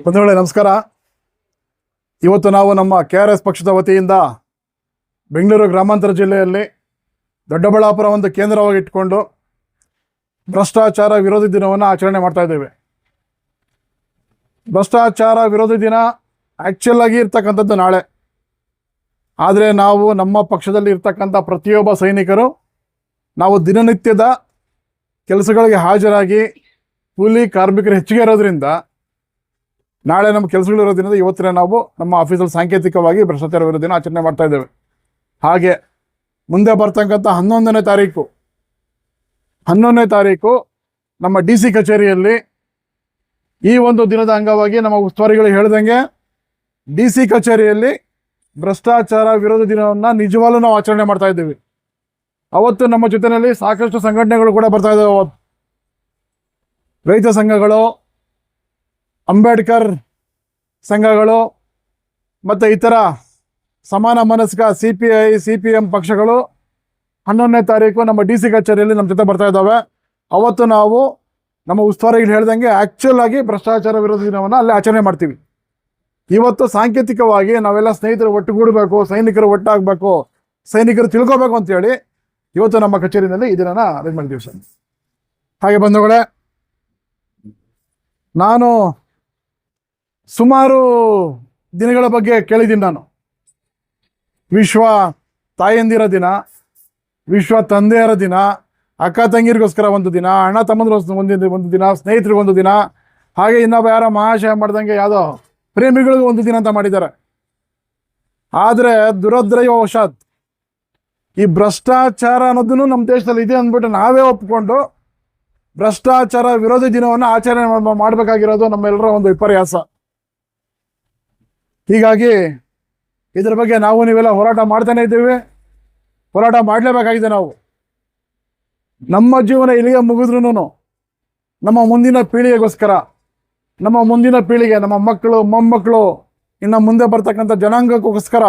ಬಂಧುಗಳೇ ನಮಸ್ಕಾರ. ಇವತ್ತು ನಾವು ನಮ್ಮ KRS ಪಕ್ಷದ ವತಿಯಿಂದ ಬೆಂಗಳೂರು ಗ್ರಾಮಾಂತರ ಜಿಲ್ಲೆಯಲ್ಲಿ ದೊಡ್ಡಬಳ್ಳಾಪುರ ಒಂದು ಕೇಂದ್ರವಾಗಿ ಇಟ್ಕೊಂಡು ಭ್ರಷ್ಟಾಚಾರ ವಿರೋಧಿ ದಿನವನ್ನು ಆಚರಣೆ ಮಾಡ್ತಾ ಇದ್ದೇವೆ. ಭ್ರಷ್ಟಾಚಾರ ವಿರೋಧಿ ದಿನ ಆ್ಯಕ್ಚುಲ್ ಆಗಿ ಇರ್ತಕ್ಕಂಥದ್ದು ನಾಳೆ. ಆದರೆ ನಾವು ನಮ್ಮ ಪಕ್ಷದಲ್ಲಿ ಇರ್ತಕ್ಕಂಥ ಪ್ರತಿಯೊಬ್ಬ ಸೈನಿಕರು ನಾವು ದಿನನಿತ್ಯದ ಕೆಲಸಗಳಿಗೆ ಹಾಜರಾಗಿ ಕೂಲಿ ಕಾರ್ಮಿಕರು ಹೆಚ್ಚಿಗೆ ಇರೋದ್ರಿಂದ ನಾಳೆ ನಮ್ಮ ಕೆಲಸಗಳಿರೋದ್ರಿಂದ ಇವತ್ತಿನ ನಾವು ನಮ್ಮ ಆಫೀಸಲ್ಲಿ ಸಾಂಕೇತಿಕವಾಗಿ ಭ್ರಷ್ಟಾಚಾರ ವಿರೋಧಿ ದಿನ ಆಚರಣೆ ಮಾಡ್ತಾ ಇದ್ದೇವೆ. ಹಾಗೆ ಮುಂದೆ ಬರ್ತಕ್ಕಂಥ 11ನೇ ತಾರೀಕು ನಮ್ಮ DC ಕಚೇರಿಯಲ್ಲಿ ಈ ಒಂದು ದಿನದ ಅಂಗವಾಗಿ ನಮ್ಮ ಉಸ್ತುವಾರಿಗಳು ಹೇಳ್ದಂಗೆ DC ಕಚೇರಿಯಲ್ಲಿ ಭ್ರಷ್ಟಾಚಾರ ವಿರೋಧಿ ದಿನವನ್ನು ನಿಜವಾಗ್ಲೂ ನಾವು ಆಚರಣೆ ಮಾಡ್ತಾ ಇದ್ದೀವಿ. ಅವತ್ತು ನಮ್ಮ ಜೊತೆಯಲ್ಲಿ ಸಾಕಷ್ಟು ಸಂಘಟನೆಗಳು ಕೂಡ ಬರ್ತಾ ಇದ್ದಾವೆ. ಅವತ್ತು ರೈತ ಸಂಘಗಳು, ಅಂಬೇಡ್ಕರ್ ಸಂಘಗಳು ಮತ್ತು ಇತರ ಸಮಾನ ಮನಸ್ಕ CPI CPM ಪಕ್ಷಗಳು 11ನೇ ತಾರೀಕು ನಮ್ಮ DC ಕಚೇರಿಯಲ್ಲಿ ನಮ್ಮ ಜೊತೆ ಬರ್ತಾ ಇದ್ದಾವೆ. ಅವತ್ತು ನಾವು ನಮ್ಮ ಉಸ್ತುವಾರಿಗಳು ಹೇಳ್ದಂಗೆ ಆ್ಯಕ್ಚುಲ್ ಆಗಿ ಭ್ರಷ್ಟಾಚಾರ ವಿರೋಧಿ ದಿನವನ್ನು ಅಲ್ಲಿ ಆಚರಣೆ ಮಾಡ್ತೀವಿ. ಇವತ್ತು ಸಾಂಕೇತಿಕವಾಗಿ ನಾವೆಲ್ಲ ಸ್ನೇಹಿತರು ಒಟ್ಟುಗೂಡಬೇಕು, ಸೈನಿಕರು ಒಟ್ಟಾಗಬೇಕು, ಸೈನಿಕರು ತಿಳ್ಕೋಬೇಕು ಅಂತೇಳಿ ಇವತ್ತು ನಮ್ಮ ಕಚೇರಿಯಲ್ಲಿ ಈ ದಿನನ ಅರೇಂಜ್ ಮಾಡಿದ್ದೀವಿ ಸರ್. ಹಾಗೆ ಬಂಧುಗಳೇ, ನಾನು ಸುಮಾರು ದಿನಗಳ ಬಗ್ಗೆ ಕೇಳಿದ್ದೀನಿ. ನಾನು ವಿಶ್ವ ತಾಯಂದಿರ ದಿನ, ವಿಶ್ವ ತಂದೆಯರ ದಿನ, ಅಕ್ಕ ತಂಗಿರಿಗೋಸ್ಕರ ಒಂದು ದಿನ, ಅಣ್ಣ ತಮ್ಮಂದ್ರ ಒಂದು ದಿನ, ಸ್ನೇಹಿತರಿಗೊಂದು ದಿನ, ಹಾಗೆ ಇನ್ನೊಬ್ಬ ಯಾರೋ ಮಹಾಶಯ ಮಾಡ್ದಂಗೆ ಯಾವುದೋ ಪ್ರೇಮಿಗಳಿಗೂ ಒಂದು ದಿನ ಅಂತ ಮಾಡಿದ್ದಾರೆ. ಆದರೆ ದುರದೃಷ್ಟವಶಾತ್ ಈ ಭ್ರಷ್ಟಾಚಾರ ಅನ್ನೋದನ್ನು ನಮ್ಮ ದೇಶದಲ್ಲಿ ಇದೆ ಅಂದ್ಬಿಟ್ಟು ನಾವೇ ಒಪ್ಕೊಂಡು ಭ್ರಷ್ಟಾಚಾರ ವಿರೋಧಿ ದಿನವನ್ನು ಆಚರಣೆ ಮಾಡಬೇಕಾಗಿರೋದು ನಮ್ಮೆಲ್ಲರ ಒಂದು ವಿಪರ್ಯಾಸ. ಹೀಗಾಗಿ ಇದರ ಬಗ್ಗೆ ನಾವು ನೀವೆಲ್ಲ ಹೋರಾಟ ಮಾಡ್ತಾನೆ ಇದ್ದೀವಿ, ಹೋರಾಟ ಮಾಡಲೇಬೇಕಾಗಿದೆ. ನಾವು ನಮ್ಮ ಜೀವನ ಇಲ್ಲಿಗೆ ಮುಗಿದ್ರೂ ನಮ್ಮ ಮುಂದಿನ ಪೀಳಿಗೆಗೋಸ್ಕರ, ನಮ್ಮ ಮುಂದಿನ ಪೀಳಿಗೆ, ನಮ್ಮ ಮಕ್ಕಳು ಮೊಮ್ಮಕ್ಕಳು, ಇನ್ನು ಮುಂದೆ ಬರ್ತಕ್ಕಂಥ ಜನಾಂಗಕ್ಕೋಸ್ಕರ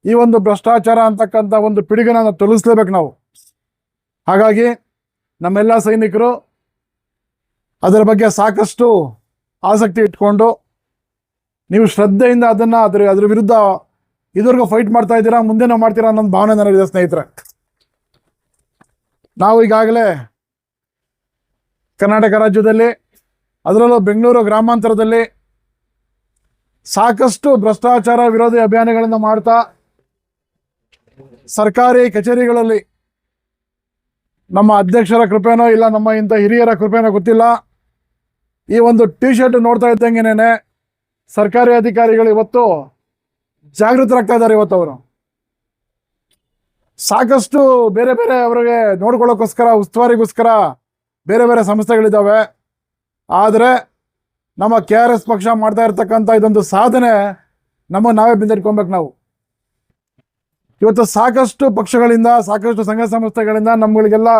ಈ ಒಂದು ಭ್ರಷ್ಟಾಚಾರ ಅಂತಕ್ಕಂಥ ಒಂದು ಪಿಡುಗನ್ನ ತೊಲಗಿಸ್ಲೇಬೇಕು ನಾವು. ಹಾಗಾಗಿ ನಮ್ಮೆಲ್ಲ ಸೈನಿಕರು ಅದರ ಬಗ್ಗೆ ಸಾಕಷ್ಟು ಆಸಕ್ತಿ ಇಟ್ಕೊಂಡು ನೀವು ಶ್ರದ್ಧೆಯಿಂದ ಅದ್ರ ವಿರುದ್ಧ ಇದುವರೆಗೂ ಫೈಟ್ ಮಾಡ್ತಾ ಇದ್ದೀರಾ, ಮುಂದೆನೂ ಮಾಡ್ತೀರಾ ಅನ್ನೋದು ಭಾವನೆ ನನಗಿದೆ ಸ್ನೇಹಿತರೆ. ನಾವು ಈಗಾಗಲೇ ಕರ್ನಾಟಕ ರಾಜ್ಯದಲ್ಲಿ, ಅದರಲ್ಲೂ ಬೆಂಗಳೂರು ಗ್ರಾಮಾಂತರದಲ್ಲಿ ಸಾಕಷ್ಟು ಭ್ರಷ್ಟಾಚಾರ ವಿರೋಧಿ ಅಭಿಯಾನಗಳನ್ನು ಮಾಡ್ತಾ ಸರ್ಕಾರಿ ಕಚೇರಿಗಳಲ್ಲಿ ನಮ್ಮ ಅಧ್ಯಕ್ಷರ ಕೃಪೆನೋ ಇಲ್ಲ ನಮ್ಮ ಇಂಥ ಹಿರಿಯರ ಕೃಪೆನೋ ಗೊತ್ತಿಲ್ಲ, ಈ ಒಂದು T-ಶರ್ಟ್ ನೋಡ್ತಾ ಇದ್ದಂಗೆನೇ ಸರ್ಕಾರಿ ಅಧಿಕಾರಿಗಳು ಇವತ್ತು ಜಾಗೃತರಾಗ್ತಾ ಇದ್ದಾರೆ. ಇವತ್ತು ಅವರು ಸಾಕಷ್ಟು ಬೇರೆ ಬೇರೆ ಅವರಿಗೆ ನೋಡ್ಕೊಳ್ಳೋಕ್ಕೋಸ್ಕರ, ಉಸ್ತುವಾರಿಗೋಸ್ಕರ ಬೇರೆ ಬೇರೆ ಸಂಸ್ಥೆಗಳಿದ್ದಾವೆ. ಆದರೆ ನಮ್ಮ KRS ಪಕ್ಷ ಮಾಡ್ತಾ ಇರ್ತಕ್ಕಂಥ ಇದೊಂದು ಸಾಧನೆ ನಾವೇ ಬಿಂದಿಟ್ಕೊಬೇಕು. ನಾವು ಇವತ್ತು ಸಾಕಷ್ಟು ಪಕ್ಷಗಳಿಂದ, ಸಾಕಷ್ಟು ಸಂಘ ಸಂಸ್ಥೆಗಳಿಂದ ನಮ್ಗಳಿಗೆಲ್ಲ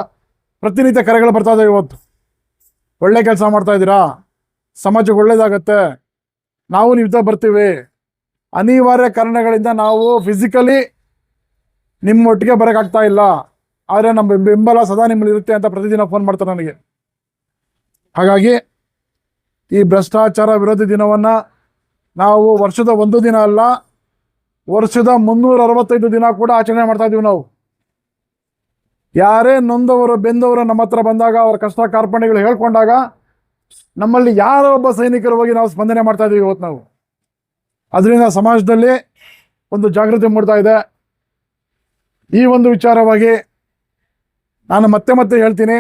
ಪ್ರತಿನಿತ್ಯ ಕರೆಗಳು ಬರ್ತಾ ಇದ್ದಾವೆ. ಇವತ್ತು ಒಳ್ಳೆ ಕೆಲಸ ಮಾಡ್ತಾ ಇದ್ದೀರಾ, ಸಮಾಜಕ್ಕೆ ಒಳ್ಳೇದಾಗತ್ತೆ, ನಾವು ನೀವು ಬರ್ತೀವಿ, ಅನಿವಾರ್ಯ ಕಾರಣಗಳಿಂದ ನಾವು ಫಿಸಿಕಲಿ ನಿಮ್ಮೊಟ್ಟಿಗೆ ಬರೋಕ್ಕಾಗ್ತಾ ಇಲ್ಲ, ಆದರೆ ನಮ್ಮ ಬೆಂಬಲ ಸದಾ ನಿಮ್ಮಲ್ಲಿ ಇರುತ್ತೆ ಅಂತ ಪ್ರತಿದಿನ ಫೋನ್ ಮಾಡ್ತಾರೆ ನನಗೆ. ಹಾಗಾಗಿ ಈ ಭ್ರಷ್ಟಾಚಾರ ವಿರೋಧಿ ದಿನವನ್ನು ನಾವು ವರ್ಷದ ಒಂದು ದಿನ ಅಲ್ಲ, ವರ್ಷದ 365 ದಿನ ಕೂಡ ಆಚರಣೆ ಮಾಡ್ತಾ ಇದ್ದೀವಿ. ನಾವು ಯಾರೇ ನೊಂದವರು ಬೆಂದವರು ನಮ್ಮ ಹತ್ರ ಬಂದಾಗ, ಅವರ ಕಷ್ಟ ಕಾರ್ಪಣ್ಯಗಳು ಹೇಳ್ಕೊಂಡಾಗ ನಮ್ಮಲ್ಲಿ ಯಾರೋ ಒಬ್ಬ ಸೈನಿಕರ ಬಗ್ಗೆ ನಾವು ಸ್ಪಂದನೆ ಮಾಡ್ತಾ ಇದ್ದೀವಿ ಇವತ್ತು ನಾವು. ಅದರಿಂದ ಸಮಾಜದಲ್ಲಿ ಒಂದು ಜಾಗೃತಿ ಮೂಡ್ತಾ ಇದೆ. ಈ ಒಂದು ವಿಚಾರವಾಗಿ ನಾನು ಮತ್ತೆ ಹೇಳ್ತೀನಿ,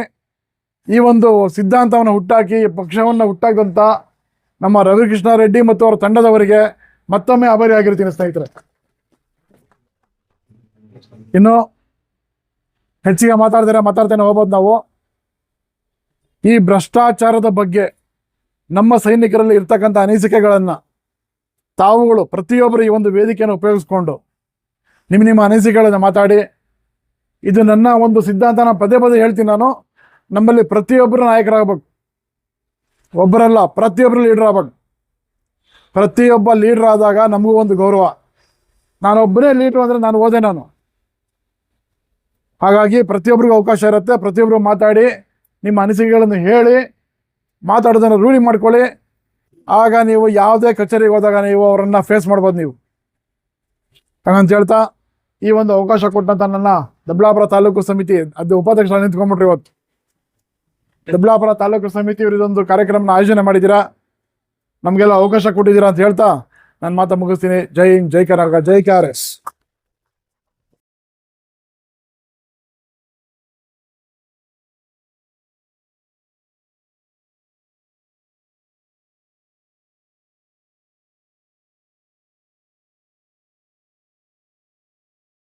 ಈ ಒಂದು ಸಿದ್ಧಾಂತವನ್ನು ಹುಟ್ಟಾಕಿ, ಪಕ್ಷವನ್ನು ಹುಟ್ಟಾಕಂತ ನಮ್ಮ ರವಿಕೃಷ್ಣ ರೆಡ್ಡಿ ಮತ್ತು ಅವರ ತಂಡದವರಿಗೆ ಮತ್ತೊಮ್ಮೆ ಆಭಾರಿಯಾಗಿರ್ತೀನಿ ಸ್ನೇಹಿತರೆ. ಇನ್ನು ಹೆಚ್ಚಿಗೆ ಮಾತಾಡ್ತೇನೆ ಹೋಗ್ಬೋದು. ನಾವು ಈ ಭ್ರಷ್ಟಾಚಾರದ ಬಗ್ಗೆ ನಮ್ಮ ಸೈನಿಕರಲ್ಲಿ ಇರ್ತಕ್ಕಂಥ ಅನಿಸಿಕೆಗಳನ್ನು ತಾವುಗಳು ಪ್ರತಿಯೊಬ್ಬರು ಈ ಒಂದು ವೇದಿಕೆಯನ್ನು ಉಪಯೋಗಿಸ್ಕೊಂಡು ನಿಮ್ಮ ಅನಿಸಿಕೆಗಳನ್ನು ಮಾತಾಡಿ, ಇದು ನನ್ನ ಒಂದು ಸಿದ್ಧಾಂತ. ನಾನು ಪದೇ ಹೇಳ್ತೀನಿ, ನಾನು ನಮ್ಮಲ್ಲಿ ಪ್ರತಿಯೊಬ್ಬರು ನಾಯಕರಾಗಬೇಕು, ಒಬ್ಬರಲ್ಲ ಪ್ರತಿಯೊಬ್ಬರು ಲೀಡರ್ ಆಗಬೇಕು. ಪ್ರತಿಯೊಬ್ಬ ಲೀಡರ್ ಆದಾಗ ನಮಗೂ ಒಂದು ಗೌರವ. ನಾನೊಬ್ಬನೇ ಲೀಡ್ರು ಅಂದರೆ ನಾನು ಹಾಗಾಗಿ ಪ್ರತಿಯೊಬ್ಬರಿಗೂ ಅವಕಾಶ ಇರುತ್ತೆ. ಪ್ರತಿಯೊಬ್ಬರು ಮಾತಾಡಿ, ನಿಮ್ಮ ಅನಿಸಿಕೆಗಳನ್ನು ಹೇಳಿ, ಮಾತಾಡೋದನ್ನು ರೂಢಿ ಮಾಡ್ಕೊಳ್ಳಿ. ಆಗ ನೀವು ಯಾವುದೇ ಕಚೇರಿಗೆ ಹೋದಾಗ ನೀವು ಅವರನ್ನ ಫೇಸ್ ಮಾಡ್ಬೋದು ನೀವು. ಹಂಗಂತ ಹೇಳ್ತಾ ಈ ಒಂದು ಅವಕಾಶ ಕೊಟ್ಟಂತ ನನ್ನ ದೊಡ್ಡಬಳ್ಳಾಪುರ ತಾಲೂಕು ಸಮಿತಿ ಅದು ಉಪಾಧ್ಯಕ್ಷ ನಿಂತ್ಕೊಂಡ್ಬಿಟ್ರಿ ಇವತ್ತು. ದೊಡ್ಡಬಳ್ಳಾಪುರ ತಾಲೂಕು ಸಮಿತಿ ಇದೊಂದು ಕಾರ್ಯಕ್ರಮನ ಆಯೋಜನೆ ಮಾಡಿದ್ದೀರಾ, ನಮಗೆಲ್ಲ ಅವಕಾಶ ಕೊಟ್ಟಿದ್ದೀರಾ ಅಂತ ಹೇಳ್ತಾ ನನ್ನ ಮಾತು ಮುಗಿಸ್ತೀನಿ. ಜೈ ಹಿಂದ್, ಜೈ ಕರ್ನಾಟಕ, ಜೈ KRS.